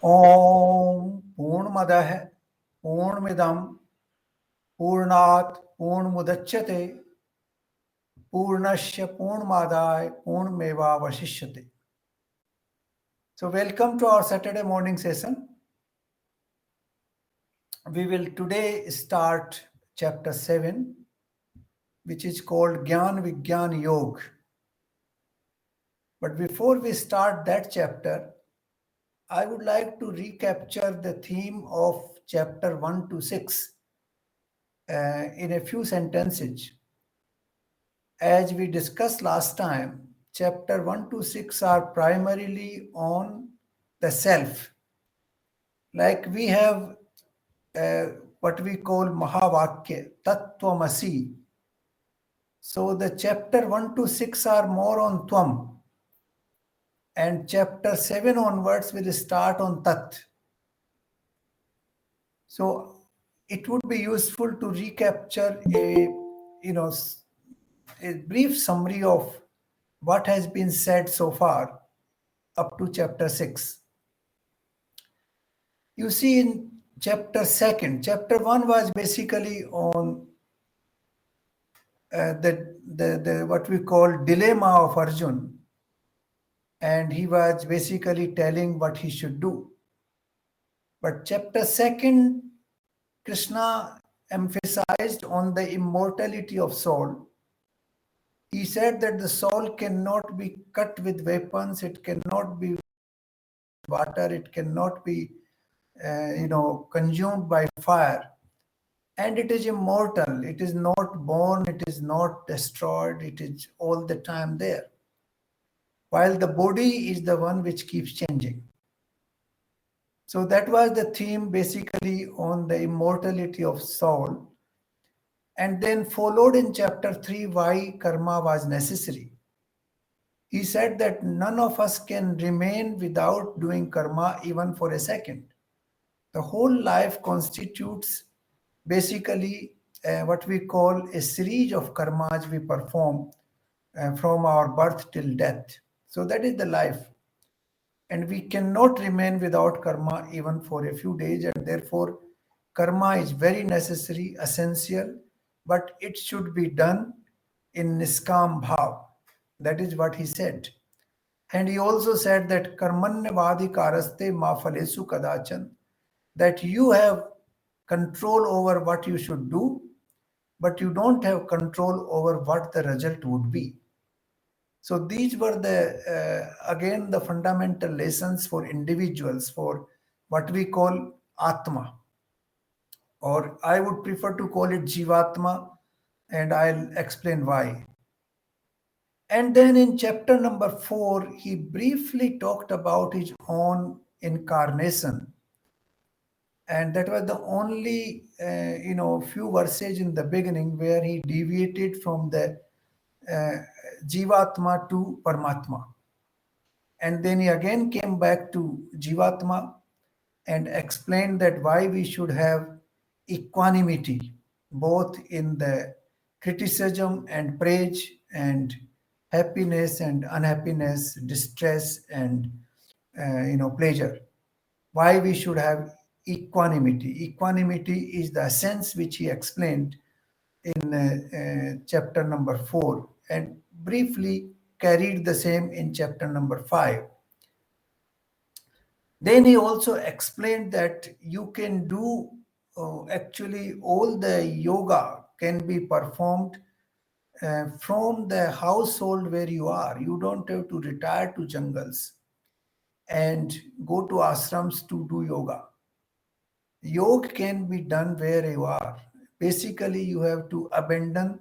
Om Purnamadah Purnamidam Purnat Purnamudachyate Purnasya Purnmadaya Purnameva Vasishyate. So welcome to our Saturday morning session. We will today start chapter 7, which is called Gyan Vigyan Yog. But before we start that chapter, I would like to recapture the theme of chapter 1 to 6 in a few sentences. As we discussed last time, chapter 1 to 6 are primarily on the self. Like we have what we call Mahavakya, Tattvamasi. So the chapter 1 to 6 are more on Tvam. And chapter 7 onwards will start on Tat. So it would be useful to recapture a brief summary of what has been said so far up to chapter 6. You see in chapter 1 was basically on the what we call dilemma of Arjun, and he was basically telling what he should do. But chapter 2, Krishna emphasized on the immortality of soul. He said that the soul cannot be cut with weapons, it cannot be water, it cannot be consumed by fire, and it is immortal. It is not born, it is not destroyed, it is all the time there, while the body is the one which keeps changing. So that was the theme basically on the immortality of soul. And then followed in chapter 3 why karma was necessary. He said that none of us can remain without doing karma even for a second. The whole life constitutes basically what we call a series of karmas we perform from our birth till death. So that is the life. And we cannot remain without karma even for a few days, and therefore karma is very necessary, essential, but it should be done in niskam bhav. That is what he said. And he also said that karmanyavadi karaste ma phalesu kadachan, that you have control over what you should do, but you don't have control over what the result would be. So these were again the fundamental lessons for individuals, for what we call Atma, or I would prefer to call it Jivatma, and I'll explain why. And then in chapter number 4, he briefly talked about his own incarnation. And that was the only, few verses in the beginning where he deviated from the Jivatma to Paramatma. And then he again came back to Jivatma and explained that why we should have equanimity, both in the criticism and praise, and happiness and unhappiness, distress and pleasure. Why we should have equanimity. Equanimity is the sense which he explained in chapter number 4 and briefly carried the same in chapter number 5. Then he also explained that you can do actually all the yoga can be performed from the household where you are. You don't have to retire to jungles and go to ashrams to do yoga. Yoga can be done where you are. Basically, you have to abandon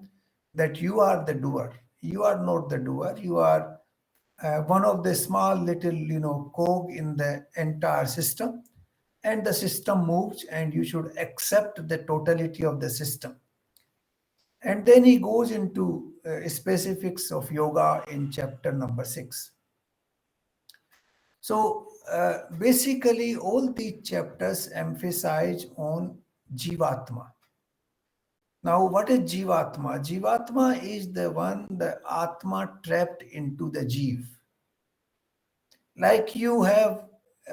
that you are the doer. You are not the doer. You are one of the small little, cog in the entire system. And the system moves and you should accept the totality of the system. And then he goes into specifics of yoga in chapter number 6. So basically all these chapters emphasize on Jivatma. Now what is Jivatma? Jivatma is the Atma trapped into the Jeev. Like you have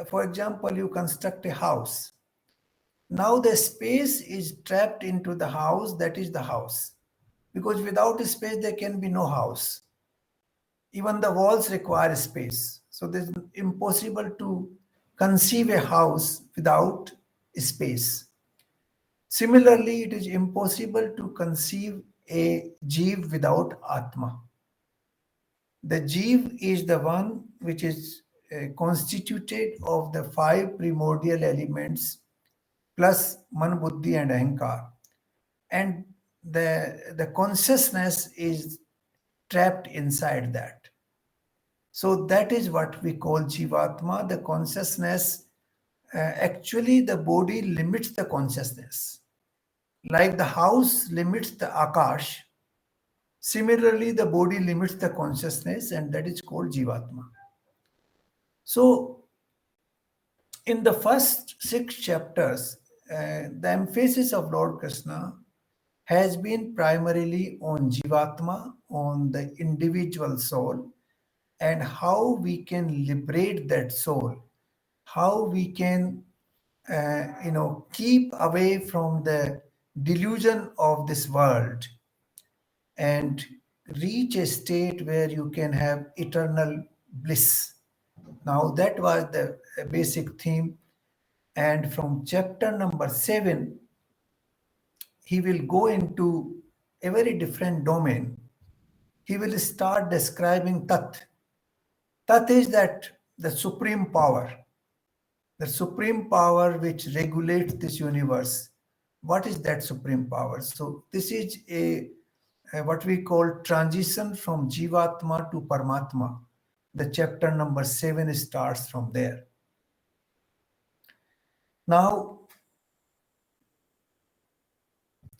for example, you construct a house. Now the space is trapped into the house, that is the house. Because without space, there can be no house. Even the walls require space. So it's impossible to conceive a house without space. Similarly, it is impossible to conceive a Jeev without Atma. The Jeev is the one which is constituted of the five primordial elements plus Man, Buddhi, and Ahankar. And the consciousness is trapped inside that. So that is what we call Jivatma, the consciousness. Actually, the body limits the consciousness. Like the house limits the Akash, similarly, the body limits the consciousness, and that is called Jivatma. So, in the first 6 chapters, the emphasis of Lord Krishna has been primarily on Jivatma, on the individual soul, and how we can liberate that soul, how we can, keep away from the delusion of this world and reach a state where you can have eternal bliss. Now, that was the basic theme. And from chapter number 7, he will go into a very different domain. He will start describing Tat. Tat is that the supreme power which regulates this universe. What is that supreme power? So this is a what we call transition from Jivatma to Paramatma. The chapter number 7 starts from there. Now,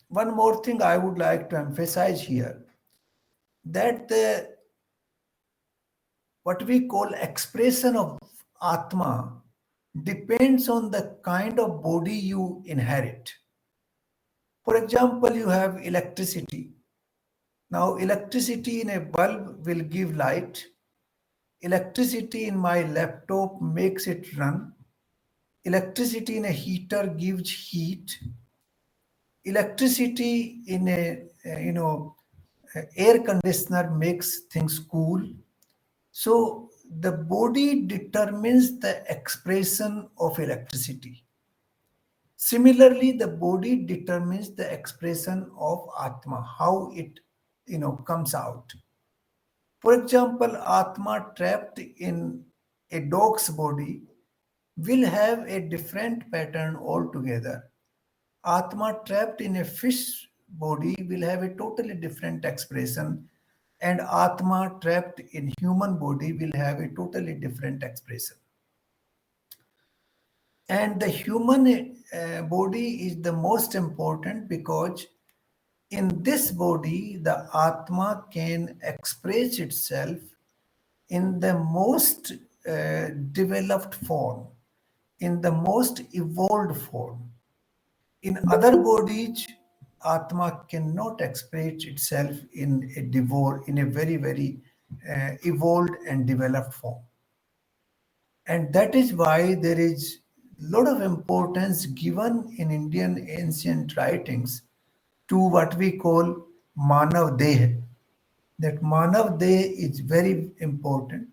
one more thing I would like to emphasize here, that the what we call expression of Atma depends on the kind of body you inherit. For example, you have electricity. Now, electricity in a bulb will give light. Electricity in my laptop makes it run. Electricity in a heater gives heat. Electricity in air conditioner makes things cool. So the body determines the expression of electricity. Similarly, the body determines the expression of Atma, how it comes out. For example, Atma trapped in a dog's body will have a different pattern altogether. Atma trapped in a fish body will have a totally different expression, and Atma trapped in human body will have a totally different expression. And the human body is the most important because in this body, the Atma can express itself in the most developed form, in the most evolved form. In other bodies, Atma cannot express itself in a very, very evolved and developed form. And that is why there is a lot of importance given in Indian ancient writings to what we call Manav Deh. That Manav Deh is very important.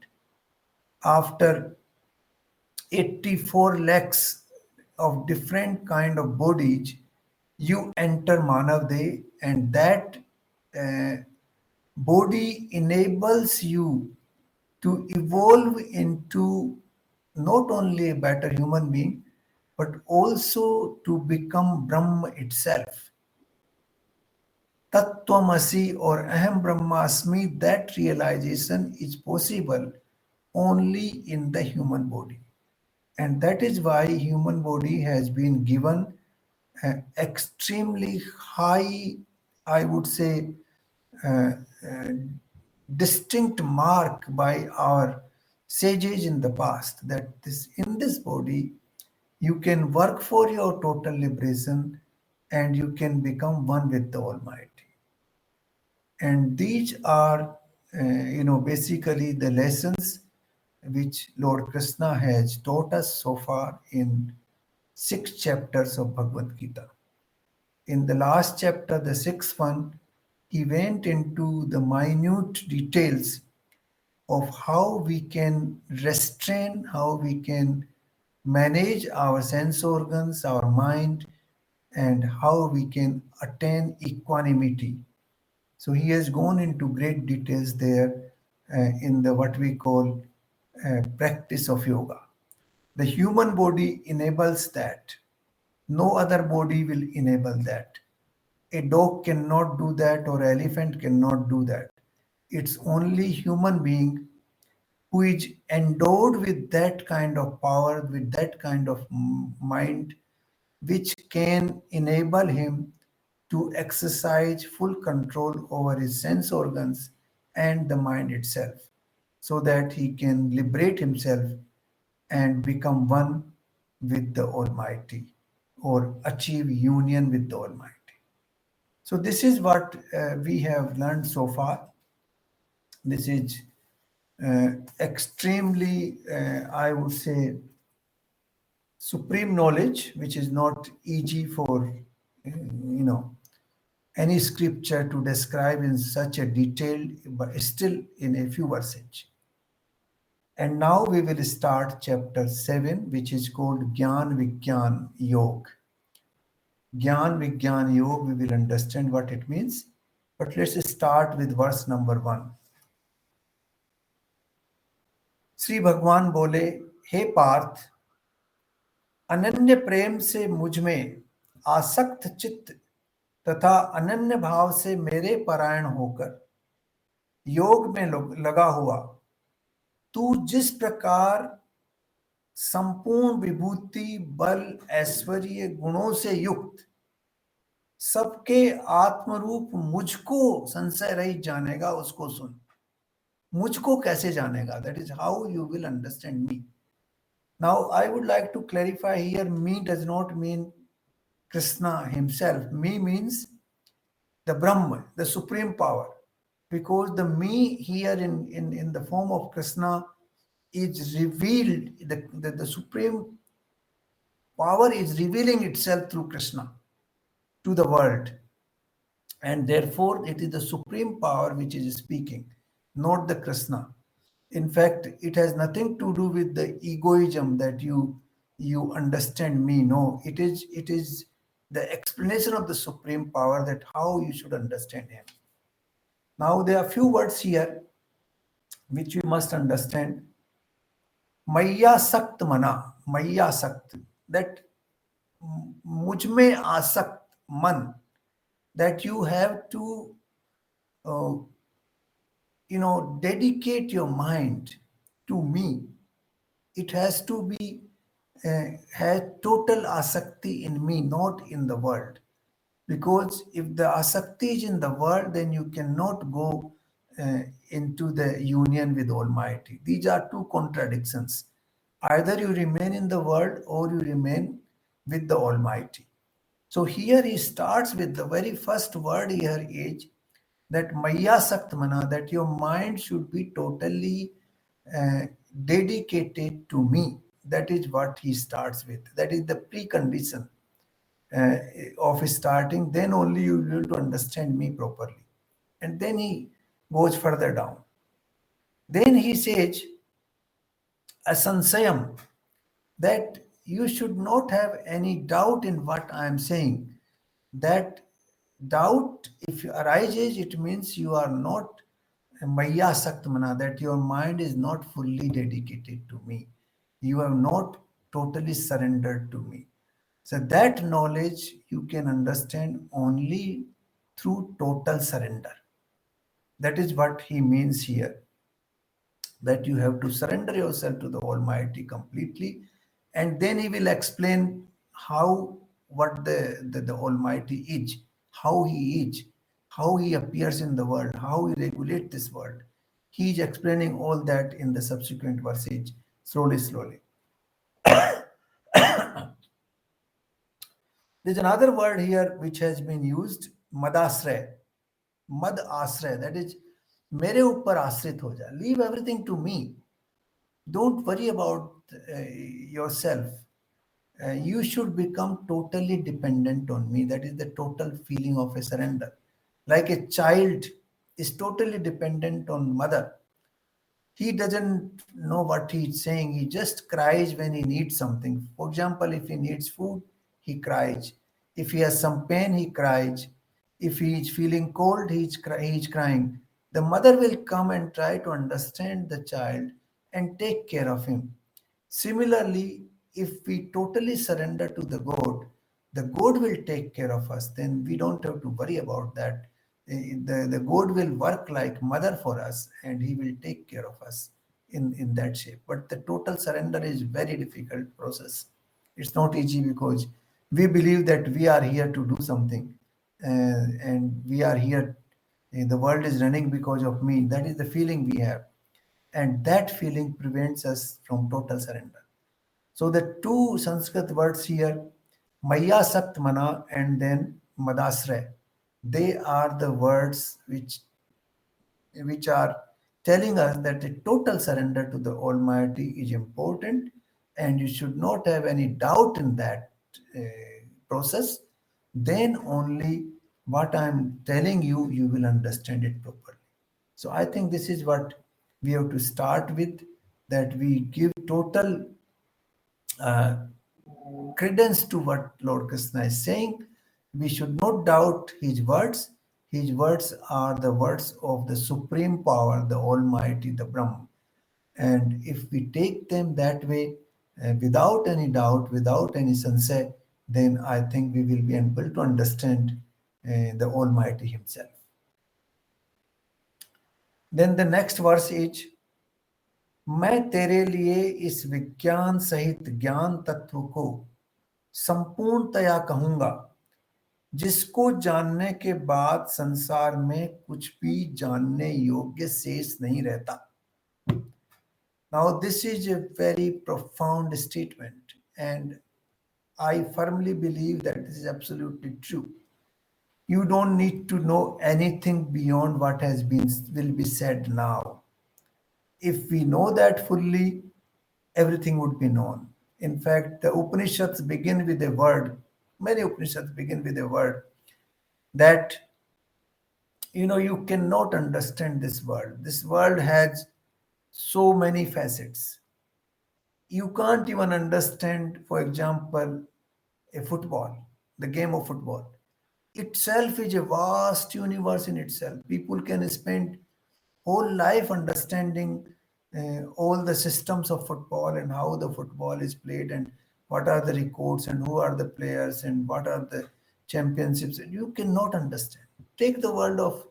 After 84 lakhs of different kind of bodies, you enter Manav Deh, and that uh, body enables you to evolve into not only a better human being, but also to become Brahma itself. Tattvamasi or Aham Brahmasmi, that realization is possible only in the human body. And that is why human body has been given an extremely high, I would say, uh, uh, distinct mark by our sages in the past, that this in this body you can work for your total liberation and you can become one with the Almighty. And these are basically the lessons which Lord Krishna has taught us so far in 6 chapters of Bhagavad Gita. In the last chapter, the sixth one, he went into the minute details of how we can restrain, how we can manage our sense organs, our mind, and how we can attain equanimity. So he has gone into great details there in the what we call practice of yoga. The human body enables that. No other body will enable that. A dog cannot do that, or elephant cannot do that. It's only human being who is endowed with that kind of power, with that kind of mind, which can enable him to exercise full control over his sense organs and the mind itself, so that he can liberate himself and become one with the Almighty, or achieve union with the Almighty. So, this is what we have learned so far. This is extremely, I would say, supreme knowledge, which is not easy for any scripture to describe in such a detail, but still in a few verses. And now we will start chapter 7, which is called Gyan Vigyan Yog. Gyan Vigyan Yog, we will understand what it means. But let's start with verse number 1. Shri भगवान बोले, हे पार्थ, अनन्य प्रेम से मुझ में आसक्त चित्त तथा अनन्य भाव से मेरे परायण होकर योग में लगा हुआ तू जिस प्रकार संपूर्ण विभूति, बल, ऐश्वर्य, गुणों से युक्त सबके आत्मरूप मुझको संशय रहित जानेगा, उसको सुन. मुझको कैसे जानेगा? That is how you will understand me. Now, I would like to clarify here, me does not mean Krishna himself. Me means the Brahman, the supreme power. Because the me here in the form of Krishna is revealed, the supreme power is revealing itself through Krishna to the world. And therefore, it is the supreme power which is speaking, not the Krishna. In fact, it has nothing to do with the egoism that you understand me. No, it is the explanation of the supreme power, that how you should understand him. Now, there are few words here which you must understand. Maya sakt mana, Maya sakt, that mujhme asakt man, that you have to dedicate your mind to me. It has to be has total asakti in me, not in the world. Because if the asakti is in the world, then you cannot go into the union with Almighty. These are two contradictions. Either you remain in the world or you remain with the Almighty. So here he starts with the very first word here is that Maya Saktmana, that your mind should be totally dedicated to me. That is what he starts with. That is the precondition of starting. Then only you will to understand me properly. And then he goes further down. Then he says, Asansayam, that you should not have any doubt in what I am saying. That doubt, if arises, it means you are not Maya Saktmana, that your mind is not fully dedicated to me. You have not totally surrendered to me. So that knowledge you can understand only through total surrender. That is what he means here, that you have to surrender yourself to the Almighty completely, and then he will explain what the Almighty is, how he is, how he appears in the world, how he regulates this world. He is explaining all that in the subsequent verses, slowly. There's another word here which has been used, madasray. Mad asray, that is, mere upar asrit ho ja. Leave everything to me. Don't worry about yourself. You should become totally dependent on me. That is the total feeling of a surrender. Like a child is totally dependent on mother. He doesn't know what he's saying. He just cries when he needs something. For example, if he needs food, he cries. If he has some pain, he cries. If he is feeling cold, he's crying. The mother will come and try to understand the child and take care of him. Similarly, if we totally surrender to the God will take care of us. Then we don't have to worry about that. The God will work like mother for us and he will take care of us in that shape. But the total surrender is very difficult process. It's not easy because we believe that we are here to do something and we are here. The world is running because of me. That is the feeling we have. And that feeling prevents us from total surrender. So the two Sanskrit words here, Maya Saktmana and then Madasre, they are the words which are telling us that a total surrender to the Almighty is important, and you should not have any doubt in that uh, process. Then only what I'm telling you, you will understand it properly. So I think this is what we have to start with, that we give total uh, credence to what Lord Krishna is saying. We should not doubt his words. His words are the words of the supreme power, the Almighty, the Brahman. And if we take them that way, without any doubt, without any sansay, then I think we will be able to understand the Almighty Himself. Then the next verse is, मैं तेरे लिए इस विज्ञान सहित ज्ञान तत्व को संपूर्णतया कहूंगा, जिसको जानने के बाद संसार में कुछ भी जानने योग्य शेष नहीं रहता. Now, this is a very profound statement, and I firmly believe that this is absolutely true. You don't need to know anything beyond what has been will be said now. If we know that fully, everything would be known. In fact, the Upanishads begin with a word, many Upanishads begin with a word that you cannot understand this world. This world has so many facets. You can't even understand, for example, a football, the game of football. Itself is a vast universe in itself. People can spend whole life understanding all the systems of football and how the football is played and what are the records and who are the players and what are the championships. And you cannot understand. Take the world of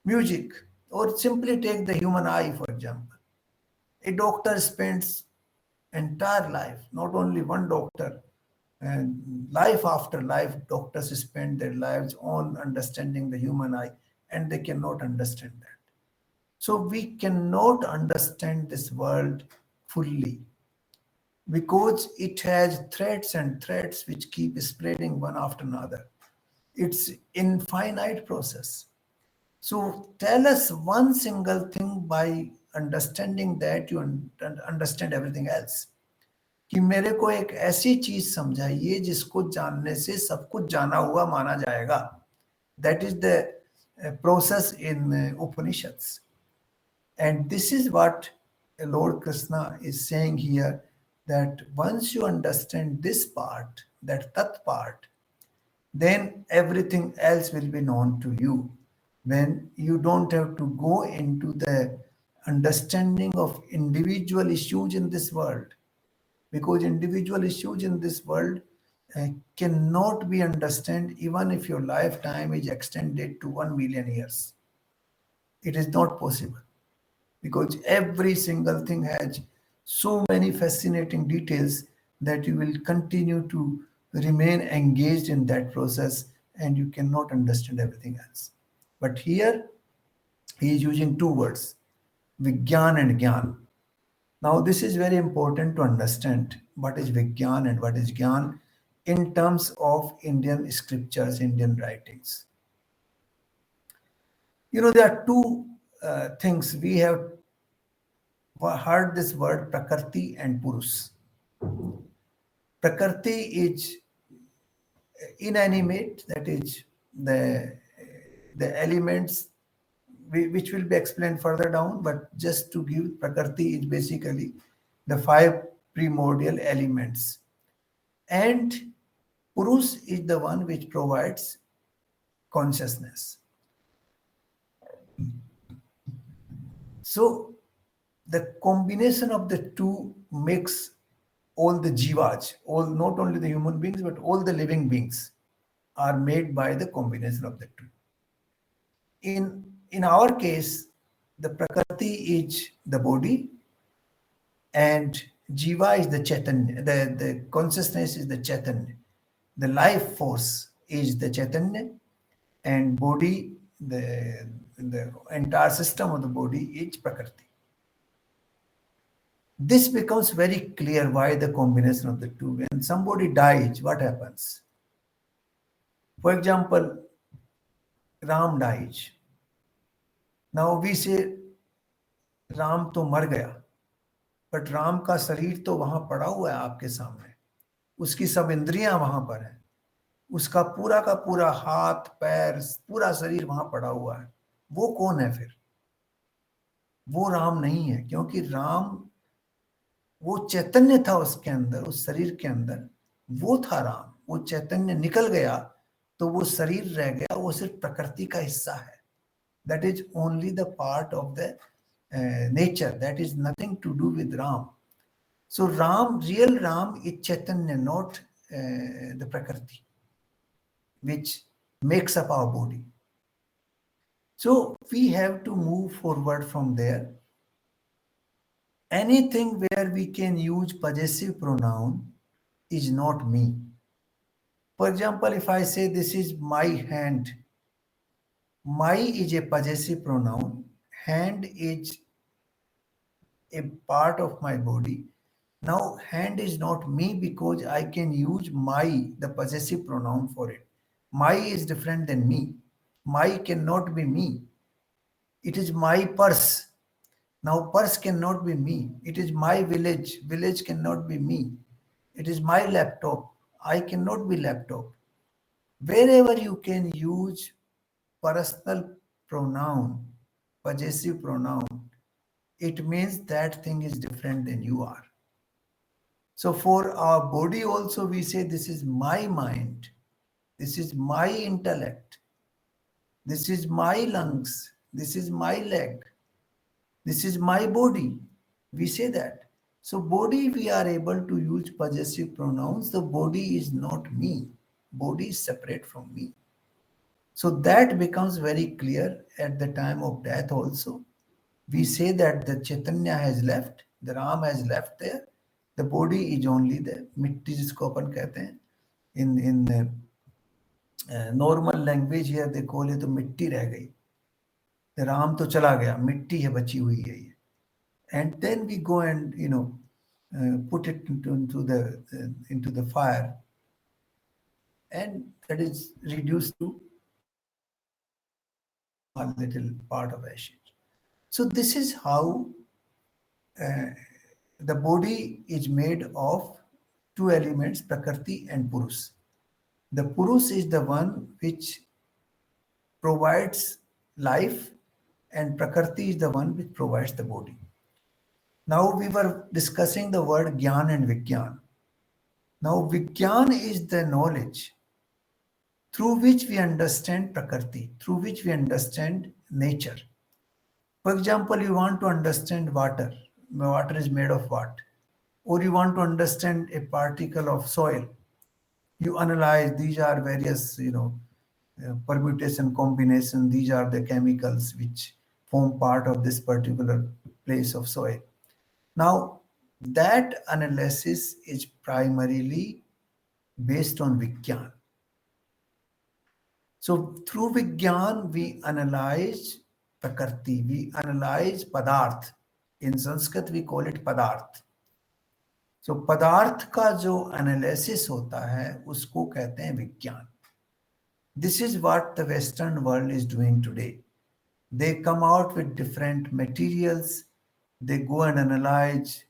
music or simply take the human eye, for example. A doctor spends entire life, not only one doctor, and life after life, doctors spend their lives on understanding the human eye, and they cannot understand that. So we cannot understand this world fully because it has threads and threads which keep spreading one after another. It's infinite process. So tell us one single thing. By understanding that, you understand everything else. कि मेरे को एक ऐसी चीज समझाइए जिसको जानने से सब कुछ जाना हुआ माना जाएगा. That is the process in Upanishads. And this is what Lord Krishna is saying here, that once you understand this part, that tat part, then everything else will be known to you. When you don't have to go into the understanding of individual issues in this world, because individual issues in this world cannot be understood even if your lifetime is extended to 1 million years. It is not possible because every single thing has so many fascinating details that you will continue to remain engaged in that process and you cannot understand everything else. But here he is using two words, Vigyan and Gyan. Now, this is very important to understand what is Vigyan and what is Gyan in terms of Indian scriptures, Indian writings. There are two things. We have heard this word Prakriti and Purus. Prakriti is inanimate, that is the elements which will be explained further down, but just to give, Prakriti is basically the five primordial elements. And Purus is the one which provides consciousness. So the combination of the two makes all the jivas, all, not only the human beings, but all the living beings are made by the combination of the two. In our case, the Prakriti is the body, and Jiva is the Chaitanya, the consciousness is the Chaitanya. The life force is the Chaitanya, and body, the entire system of the body is Prakriti. This becomes very clear why the combination of the two. When somebody dies, what happens? For example, Ram dies. Now we say Ram तो मर गया, but Ram का शरीर तो वहां पड़ा हुआ है आपके सामने, उसकी सब इंद्रियां वहां पर हैं, उसका पूरा का पूरा हाथ पैर पूरा शरीर वहां पड़ा हुआ है. वो कौन है फिर? वो राम नहीं है, क्योंकि राम वो चैतन्य था उसके अंदर, उस शरीर के अंदर वो था राम. वो चैतन्य निकल गया तो वो शरीर रह गया, वो सिर्फ प्रकृति का हिस्सा है. That is only the part of the nature. That is nothing to do with Ram. So Ram, real Ram is Chaitanya, not the Prakriti, which makes up our body. So we have to move forward from there. Anything where we can use possessive pronoun is not me. For example, if I say this is my hand, my is a possessive pronoun, hand is a part of my body. Now hand is not me because I can use my, the possessive pronoun for it. My is different than me. My cannot be me. It is my purse. Now purse cannot be me. It is my village. Village cannot be me. It is my laptop. I cannot be laptop. Wherever you can use personal pronoun, possessive pronoun, it means that thing is different than you are. So for our body also we say this is my mind, this is my intellect, this is my lungs, this is my leg, this is my body. We say that. So body we are able to use possessive pronouns. The body is not me. Body is separate from me. So that becomes very clear at the time of death also. We say that the Chaitanya has left, the Ram has left there, the body is only there. मिट्टी जिसको अपन कहते हैं, in normal language here they call it तो मिट्टी रह गई. The Ram तो चला गया, मिट्टी है बची हुई है ये. And then we go and put it into the fire, and that is reduced to a little part of ashes. So this is how the body is made of two elements, Prakriti and Purus. The Purus is the one which provides life, and Prakriti is the one which provides the body. Now we were discussing the word Gyan and Vigyan. Now Vigyan is the knowledge through which we understand Prakriti, through which we understand nature. For example, you want to understand water. Water is made of what? Or you want to understand a particle of soil. You analyze, these are various, permutation, combination. These are the chemicals which form part of this particular place of soil. Now, that analysis is primarily based on Vigyan. So through Vigyan, we analyze Prakriti, we analyze Padarth. In Sanskrit, we call it Padarth. So Padarth का जो analysis होता है, उसको कहते हैं Vigyan. This is what the Western world is doing today. They come out with different materials, They go and analyze,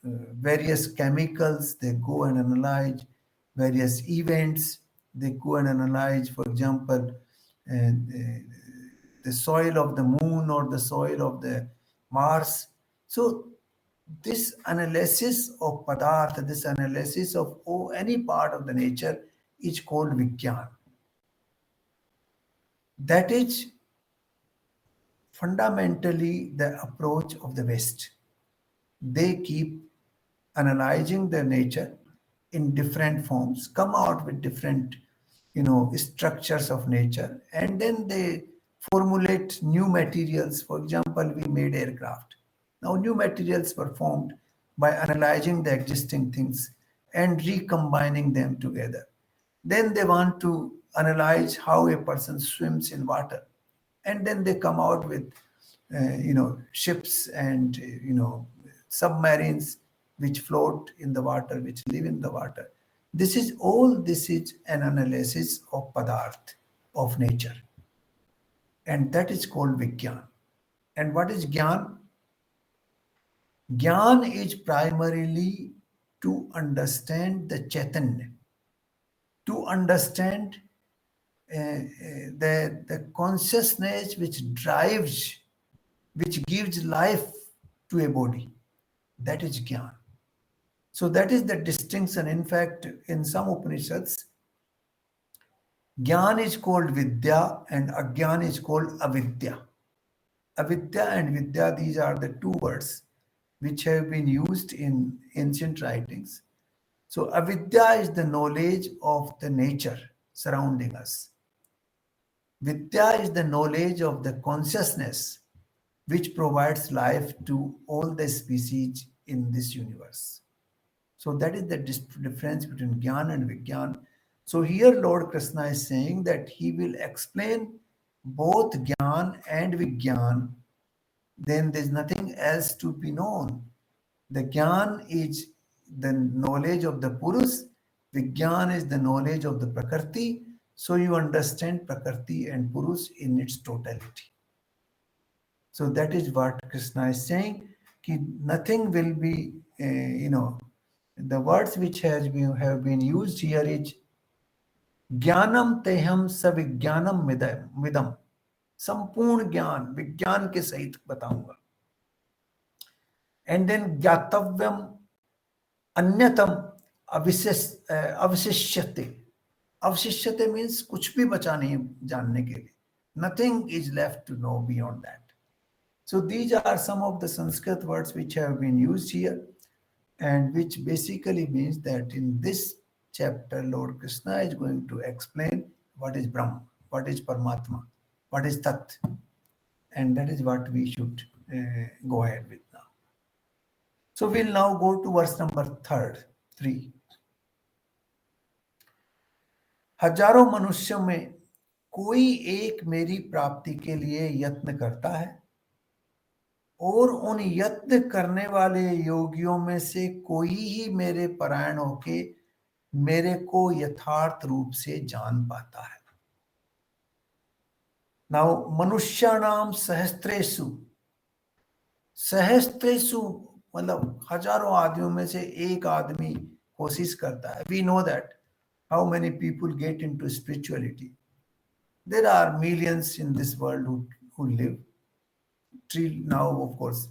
various chemicals. They go and analyze various events. They go and analyze, for example, the soil of the moon or the soil of the Mars. So this analysis of padartha, this analysis of any part of the nature is called Vigyan. That is fundamentally the approach of the West. They keep analyzing the nature in different forms, come out with different, structures of nature, and then they formulate new materials. For example, we made aircraft. Now, new materials were formed by analyzing the existing things and recombining them together. Then they want to analyze how a person swims in water, and then they come out with ships and submarines which float in the water, which live in the water. This is an analysis of padarth, of nature, and that is called Vigyan. And what is Gyan? Gyan is primarily to understand the Chaitanya, to understand the consciousness which drives, which gives life to a body. That is Gyan. So that is the distinction. In fact, in some Upanishads, Gyan is called Vidya and Agyan is called Avidya. Avidya and Vidya, these are the two words which have been used in ancient writings. So Avidya is the knowledge of the nature surrounding us. Vidya is the knowledge of the consciousness which provides life to all the species in this universe. So that is the difference between Gyan and Vigyan. So here Lord Krishna is saying that he will explain both Gyan and Vigyan. Then there's nothing else to be known. The Gyan is the knowledge of the Purus. Vigyan is the knowledge of the Prakriti. So you understand Prakriti and Purus in its totality. So that is what Krishna is saying. Nothing will be, the words which have been used here is Jnanam teham savigyanam vidam. संपूर्ण ज्ञान विज्ञान के सहित बताऊंगा. And then ज्ञातव्यम अन्यतम अवशिष्यते. अवशिष्यते means कुछ भी बचा नहीं जानने के लिए. Nothing is left to know beyond that. So these are some of the Sanskrit words which have been used here, and which basically means that in this chapter, Lord Krishna is going to explain what is Brahma, what is Paramatma, what is Tat, and that is what we should go ahead with now. So we'll now go to verse number 3. हजारों मनुष्यों में कोई एक मेरी प्राप्ति के लिए यत्न करता है, और उन यत्न करने वाले योगियों में से कोई ही मेरे परायण होके मेरे को यथार्थ रूप से जान पाता है. नाउ मनुष्याणाम सहस्त्रेषु, सहस्त्रेषु मतलब हजारों आदमियों में से एक आदमी कोशिश करता है. We know that how many people get into spirituality. There are millions in this world who live. Now, of course,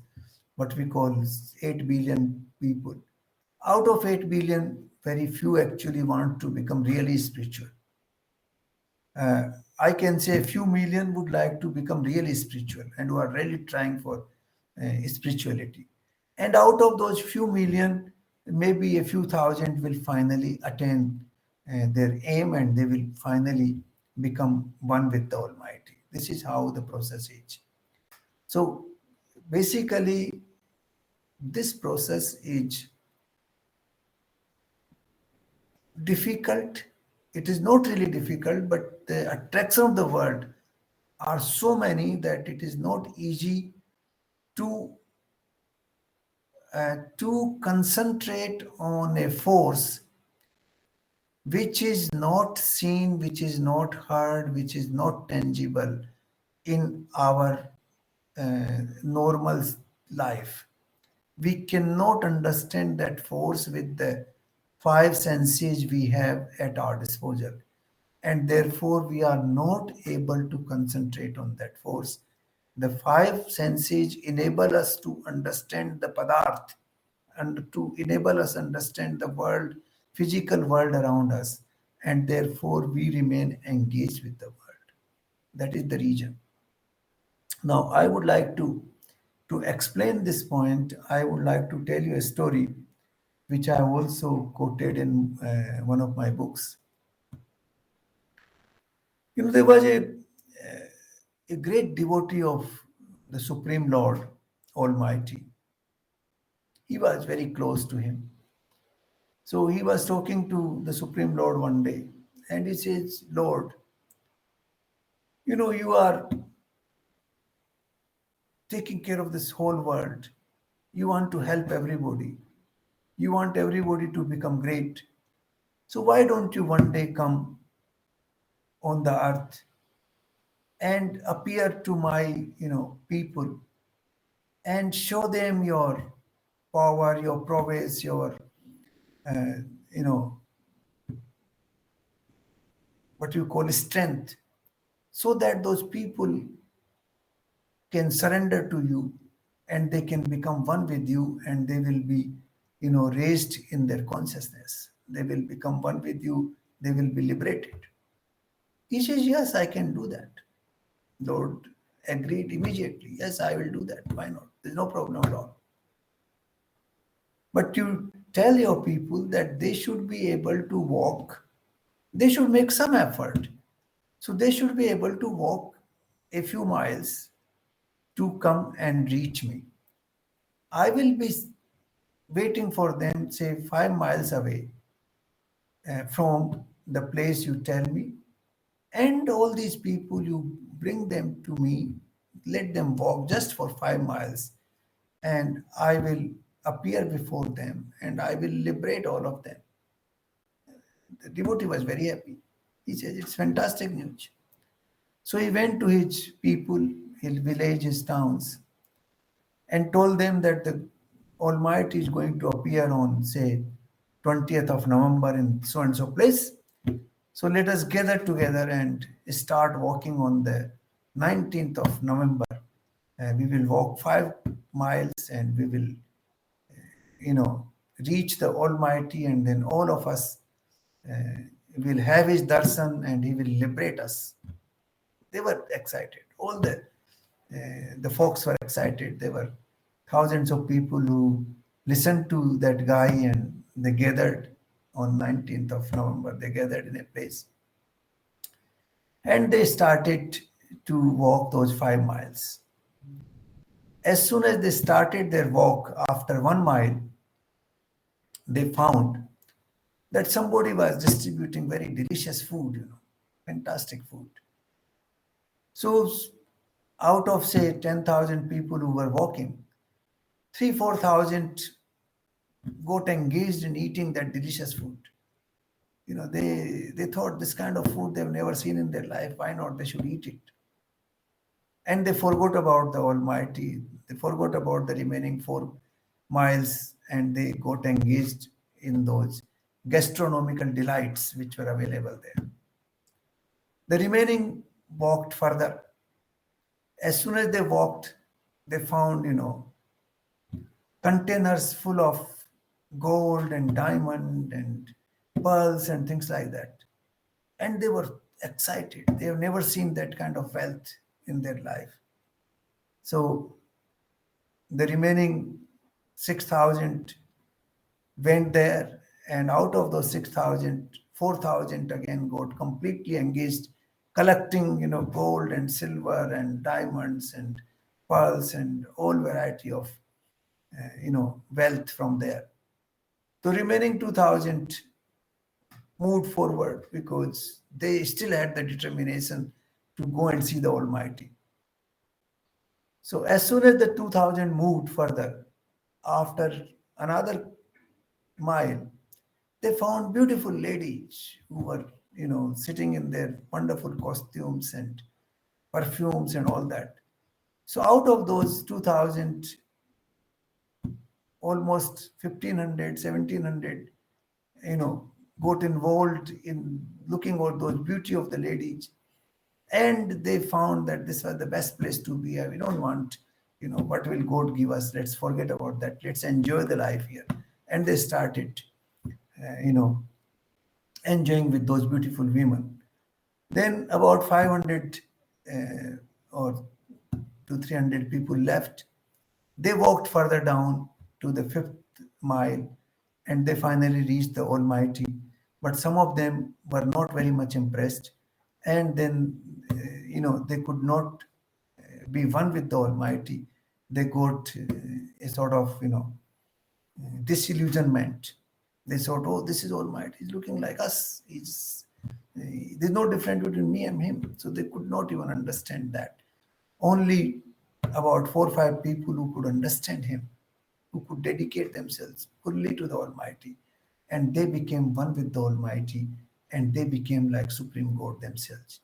what we call 8 billion people. Out of 8 billion, very few actually want to become really spiritual. I can say a few million would like to become really spiritual and who are really trying for spirituality. And out of those few million, maybe a few thousand will finally attain their aim, and they will finally become one with the Almighty. This is how the process is. So basically, this process is difficult. It is not really difficult, but the attraction of the world are so many that it is not easy to concentrate on a force which is not seen, which is not heard, which is not tangible in our normal life. We cannot understand that force with the five senses we have at our disposal. And therefore, we are not able to concentrate on that force. The five senses enable us to understand the padarth and to enable us understand the world, physical world around us. And therefore, we remain engaged with the world. That is the reason. Now, I would like to explain this point, I would like to tell you a story which I also quoted in one of my books. There was a great devotee of the Supreme Lord Almighty. He was very close to him. So he was talking to the Supreme Lord one day, and he says, Lord, you are taking care of this whole world. You want to help everybody. You want everybody to become great. So why don't you one day come on the earth and appear to my, people and show them your power, your prowess, your, uh, you know, what you call strength, so that those people can surrender to you and they can become one with you and they will be, raised in their consciousness. They will become one with you. They will be liberated. He says, yes, I can do that. Lord agreed immediately. Yes, I will do that. Why not? There's no problem at all. But you tell your people that they should be able to walk. They should make some effort. So they should be able to walk a few miles to come and reach me. I will be waiting for them, say, 5 miles away from the place you tell me. And all these people, you bring them to me, let them walk just for 5 miles, and I will appear before them and I will liberate all of them. The devotee was very happy. He says, it's fantastic news. So he went to his people, his village, his towns, and told them that the Almighty is going to appear on, say, 20th of November in so and so place. So let us gather together and start walking on the 19th of November. We will walk 5 miles and we will, you know, reach the Almighty, and then all of us will have his darshan and he will liberate us. They were excited. All the folks were excited. There were thousands of people who listened to that guy, and they gathered on 19th of November. They gathered in a place and they started to walk those 5 miles. As soon as they started their walk, after 1 mile, they found that somebody was distributing very delicious food, fantastic food. So out of, say, 10,000 people who were walking, 3,000-4,000 got engaged in eating that delicious food. They thought this kind of food they've never seen in their life. Why not? They should eat it. And they forgot about the Almighty. They forgot about the remaining 4 miles, and they got engaged in those gastronomical delights which were available there. The remaining walked further. As soon as they walked, they found, containers full of gold and diamond and pearls and things like that. And they were excited. They have never seen that kind of wealth in their life. So the remaining 6,000 went there, and out of those 6,000, 4,000 again got completely engaged collecting, gold and silver and diamonds and pearls and all variety of, wealth from there. The remaining 2,000 moved forward because they still had the determination to go and see the Almighty. So as soon as the 2,000 moved further, after another mile, they found beautiful ladies who were, sitting in their wonderful costumes and perfumes and all that. So out of those 2,000, almost 1500, 1700, got involved in looking at those beauty of the ladies, and they found that this was the best place to be. We don't want, what will God give us? Let's forget about that. Let's enjoy the life here. And they started, uh, you know, enjoying with those beautiful women. Then about 500 or to 300 people left. They walked further down to the fifth mile, and they finally reached the Almighty. But some of them were not very much impressed, and then they could not be one with the Almighty. They got a sort of disillusionment. They thought, oh, this is Almighty. He's looking like us. There's no difference between me and him. So they could not even understand that. Only about 4 or 5 people who could understand him, who could dedicate themselves fully to the Almighty, and they became one with the Almighty, and they became like Supreme God themselves.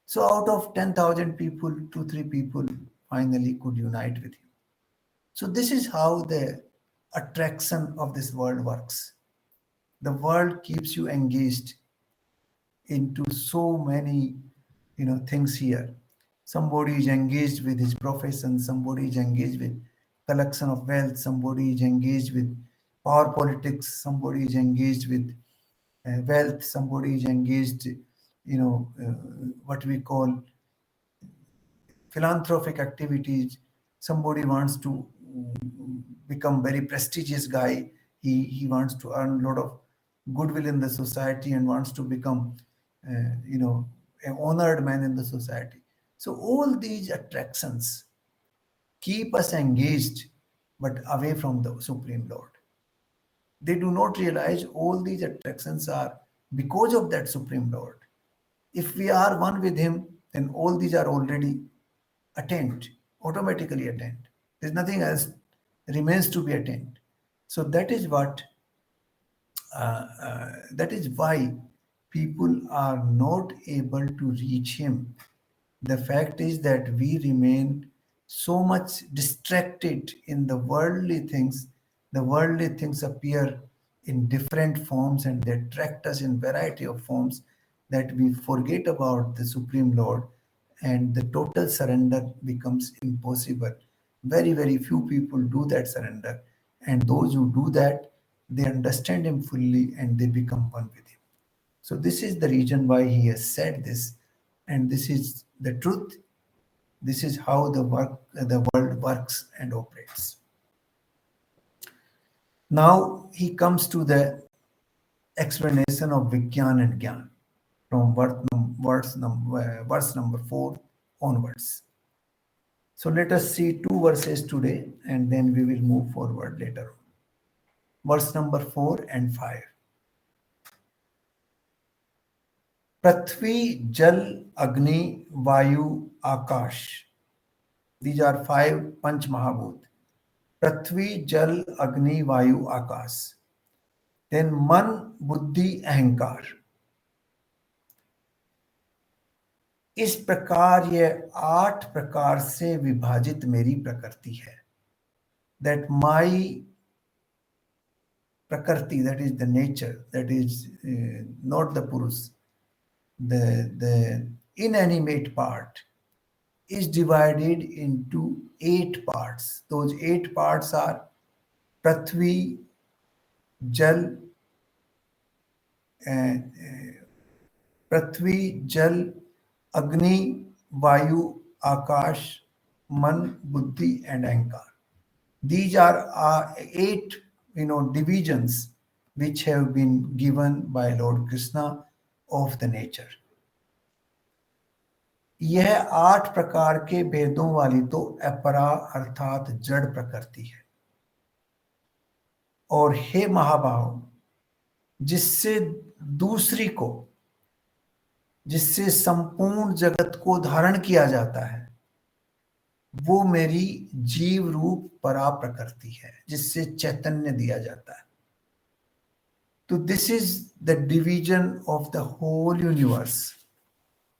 So out of 10,000 people, 2, 3 people finally could unite with him. So this is how the attraction of this world works. The world keeps you engaged into so many things here. Somebody is engaged with his profession, somebody is engaged with collection of wealth, somebody is engaged with power politics, somebody is engaged with wealth, somebody is engaged what we call philanthropic activities. Somebody wants to become very prestigious guy. He wants to earn a lot of goodwill in the society and wants to become an honored man in the society. So all these attractions keep us engaged but away from the Supreme Lord. They do not realize all these attractions are because of that Supreme Lord. If we are one with him, then all these are already attained, automatically attained. There's nothing else remains to be attained. So that is why people are not able to reach him. The fact is that we remain so much distracted in the worldly things. The worldly things appear in different forms and they attract us in variety of forms, that we forget about the Supreme Lord, and the total surrender becomes impossible. Very, very few people do that surrender. And those who do that, they understand him fully and they become one with him. So this is the reason why he has said this, and this is the truth. This is how the world works and operates. Now he comes to the explanation of Vigyan and Gyan from verse number 4 onwards. So let us see 2 verses today, and then we will move forward later on. Verse number 4 and 5. Prithvi, Jal, Agni, Vayu, Akash. These are 5 Panch Mahabhut. Prithvi, Jal, Agni, Vayu, Akash. Then Man, Buddhi, Ahankar. इस प्रकार ये 8 प्रकार से विभाजित मेरी प्रकृति है. That my prakriti, that is the nature, that is not the purus, the inanimate part, is divided into 8 parts. Those 8 parts are Prithvi, Jal, Prithvi, Jal, Agni, Vayu, Akash, Man, Buddhi, and Ahankar. These are 8 divisions which have been given by Lord Krishna of the nature. यह 8 प्रकार के भेदों वाली तो अपरा अर्थात जड़ प्रकृति है. और हे महाभाव, जिससे दूसरी को, जिससे संपूर्ण जगत को धारण किया जाता है, वो मेरी जीव रूप परा प्रकृति है, जिससे चैतन्य दिया जाता है. तो this is the division of the whole universe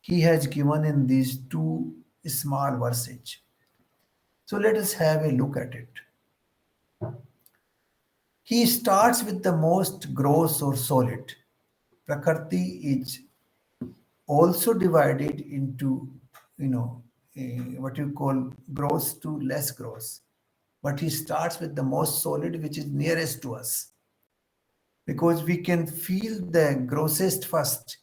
he has given in these 2 small verses. So let us have a look at it. He starts with the most gross or solid. Prakriti is also divided into, what you call gross to less gross. But he starts with the most solid, which is nearest to us, because we can feel the grossest first,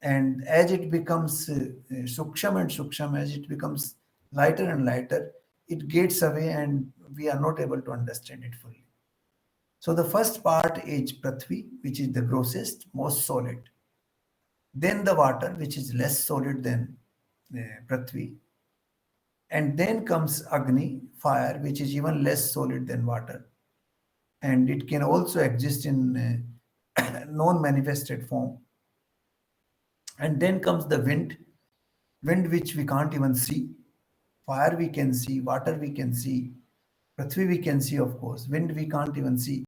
and as it becomes suksham and suksham, as it becomes lighter and lighter, it gets away and we are not able to understand it fully. So the first part is Prithvi, which is the grossest, most solid. Then the water, which is less solid than Prithvi. And then comes Agni, fire, which is even less solid than water. And it can also exist in non-manifested form. And then comes the wind which we can't even see. Fire we can see, water we can see, Prithvi we can see, of course. Wind we can't even see.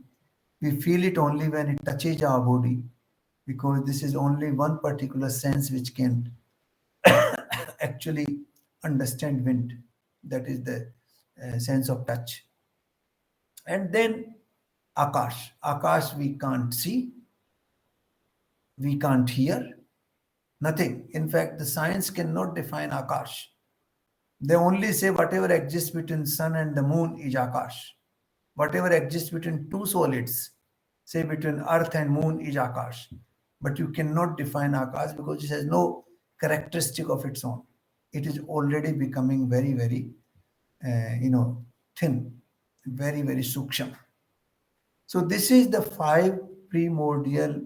We feel it only when it touches our body, because this is only one particular sense which can actually understand wind. That is the sense of touch. And then Akash. Akash we can't see, we can't hear, nothing. In fact, the science cannot define Akash. They only say whatever exists between sun and the moon is Akash. Whatever exists between two solids, say between earth and moon, is Akash. But you cannot define Akash because it has no characteristic of its own. It is already becoming very, very, thin, very, very suksham. So this is the five primordial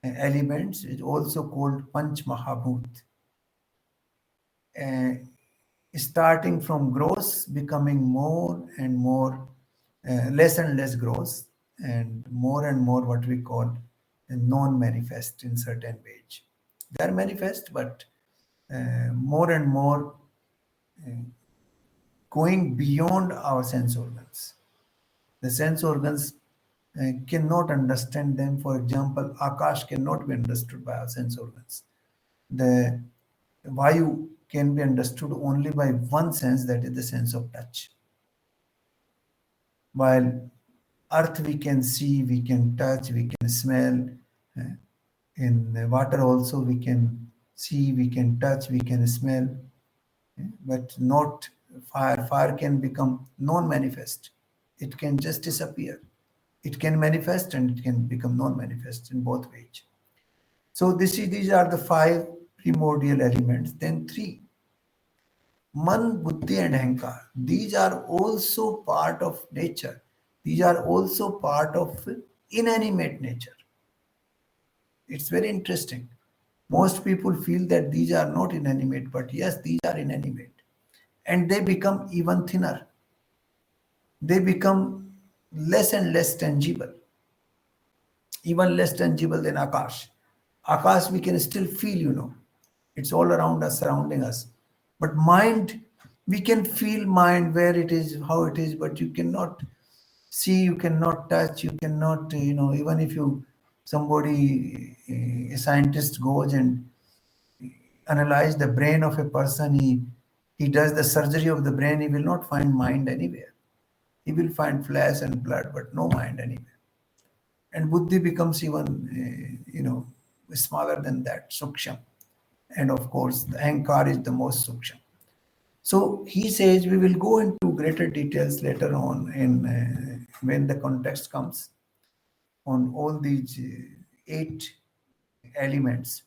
elements, is also called Panch Mahabhut. Uh, Starting from gross, becoming more and more, less and less gross, and more what we call non-manifest in certain ways. They are manifest, but more and more going beyond our sense organs. The sense organs cannot understand them. For example, Akash cannot be understood by our sense organs. The Vayu can be understood only by one sense, that is the sense of touch. While earth we can see, we can touch, we can smell. eh, In water also we can see, we can touch, we can smell, but not fire. Fire can become non-manifest. It can just disappear. It can manifest and it can become non-manifest in both ways. So these are the five primordial elements. Then three, Man, Buddhi and Ahankar. These are also part of nature. These are also part of inanimate nature. It's very interesting. Most people feel that these are not inanimate, but yes, these are inanimate. And they become even thinner. They become less and less tangible, even less tangible than Akash. Akash we can still feel. It's all around us, surrounding us. But mind, we can feel mind, where it is, how it is, but you cannot see, you cannot touch, you cannot, even if somebody, a scientist goes and analyze the brain of a person, he does the surgery of the brain, he will not find mind anywhere. He will find flesh and blood, but no mind anywhere. And buddhi becomes even, smaller than that, suksham. And of course, the ahankar is the most suksham. So he says we will go into greater details later on in when the context comes on all these eight elements.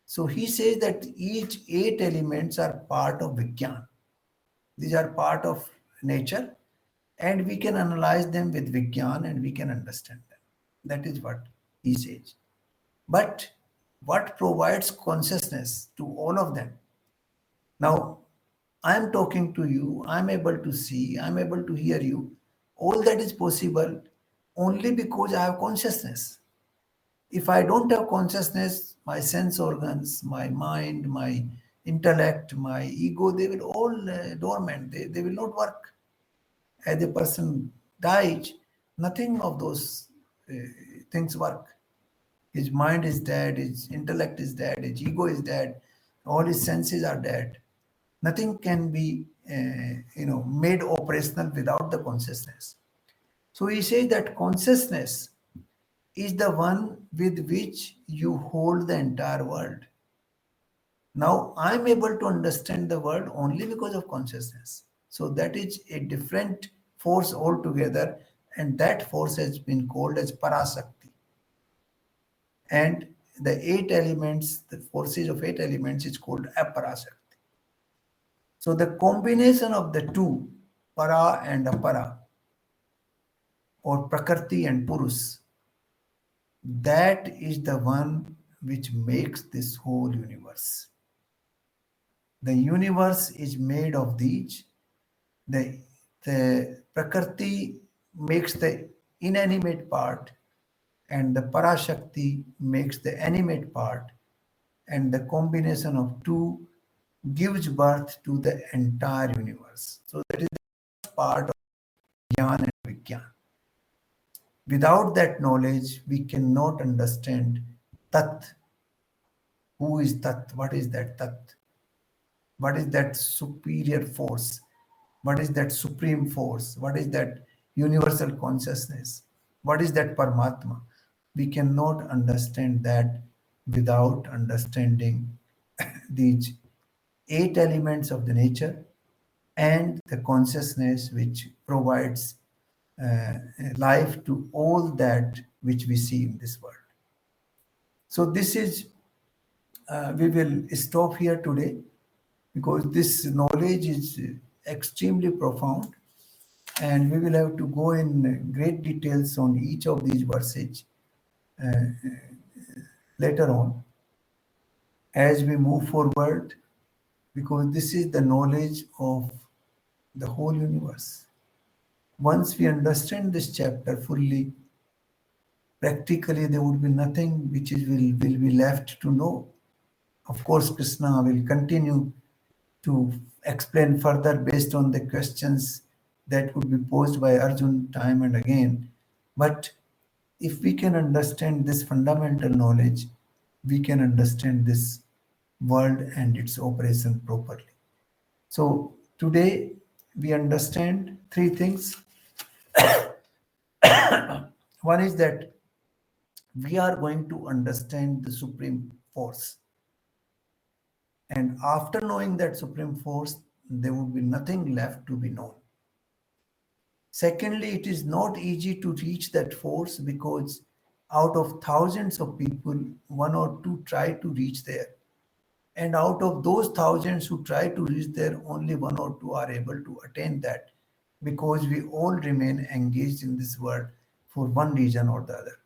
So he says that each eight elements are part of Vigyan. These are part of nature, and we can analyze them with Vigyan and we can understand them. That is what he says. But what provides consciousness to all of them? Now, I'm talking to you, I'm able to see, I'm able to hear you. All that is possible only because I have consciousness. If I don't have consciousness, my sense organs, my mind, my intellect, my ego, they will all dormant. They will not work. As a person dies, nothing of those uh, things work. His mind is dead, his intellect is dead, his ego is dead, all his senses are dead. Nothing can be, made operational without the consciousness. So he says that consciousness is the one with which you hold the entire world. Now I'm able to understand the world only because of consciousness. So that is a different force altogether, and that force has been called as Parasakti. And the eight elements, the forces of eight elements, is called Aparasakti. So the combination of the two, Para and Apara, or Prakriti and Purus, that is the one which makes this whole universe. The universe is made of these. The Prakriti makes the inanimate part, and the Parashakti makes the animate part, and the combination of two gives birth to the entire universe. So that is the first part of Jnana and Vigyan. Without that knowledge, we cannot understand Tat. Who is Tat? What is that Tat? What is that superior force? What is that supreme force? What is that universal consciousness? What is that Paramatma? We cannot understand that without understanding these eight elements of the nature and the consciousness which provides uh, life to all that which we see in this world. So this is, we will stop here today because this knowledge is extremely profound, and we will have to go in great details on each of these verses later on as we move forward, because this is the knowledge of the whole universe. Once we understand this chapter fully, practically there would be nothing which will be left to know. Of course, Krishna will continue to explain further based on the questions that would be posed by Arjun time and again. But if we can understand this fundamental knowledge, we can understand this world and its operation properly. So today we understand three things. One is that we are going to understand the supreme force. And after knowing that supreme force, there would be nothing left to be known. Secondly, it is not easy to reach that force because out of thousands of people, one or two try to reach there. And out of those thousands who try to reach there, only one or two are able to attain that, because we all remain engaged in this world for one reason or the other.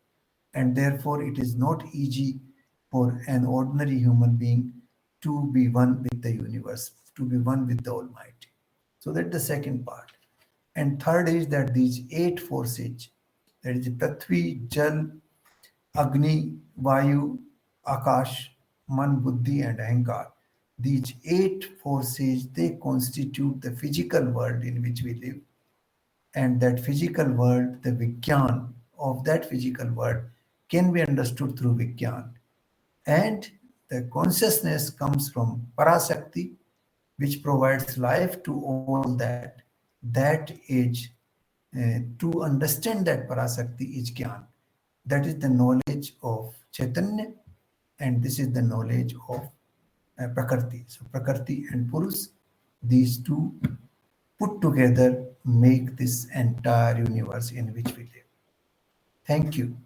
And therefore, it is not easy for an ordinary human being to be one with the universe, to be one with the Almighty. So that's the second part. And third is that these eight forces, that is Prithvi, Jal, Agni, Vayu, Akash, Man, Buddhi, and Ahankar. These eight forces, they constitute the physical world in which we live. And that physical world, the Vigyan of that physical world, can be understood through Vigyan. And the consciousness comes from Parasakti, which provides life to all that. That is, to understand that Parasakti is Gyan. That is the knowledge of Chaitanya, and this is the knowledge of Prakriti. So Prakriti and Purus, these two put together make this entire universe in which we live. Thank you.